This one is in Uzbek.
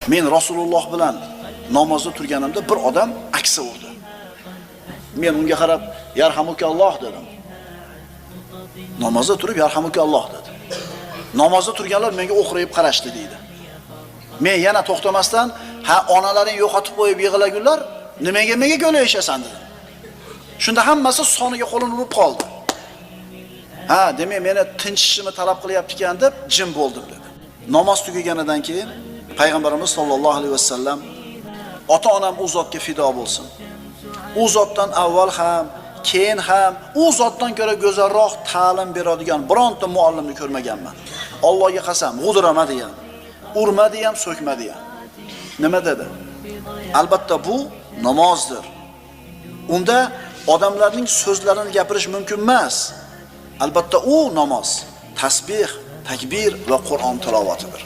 Men Rasululloh bilan namozda turganimda bir odam aksa urdi. Men unga qarab, "Yarhamukalloh" dedim. Namozda turib "Yarhamukalloh" dedi. Namozda turganlar menga o'qrayib qarashdi deydi. Men yana to'xtamasdan, "Ha, onalaring yo'qotib qo'yib yig'lagunlar, nimaga menga go'layishasan" dedim. Shunda hammasi soniga qo'lini urib qoldi. "Ha, demak meni tinchishimni talab qilyapti ekan" deb jim bo'ldim dedi. Namoz tugaganidan keyin Payg'ambarimiz sollallohu alayhi vasallam ota-onam u zotga fido bo'lsin. U zotdan avval ham, keyin ham u zotdan ko'ra go'zalroq ta'lim beradigan bironta muallimni ko'rmaganman. Allohga qasam, g'udirmadi ham, urmadi ham, so'kmadi ham. Nima dedi? Albatta bu namozdir. Unda odamlarning so'zlarini gapirish mumkin emas. Albatta u namoz, tasbih, takbir va Qur'on tilovatidir.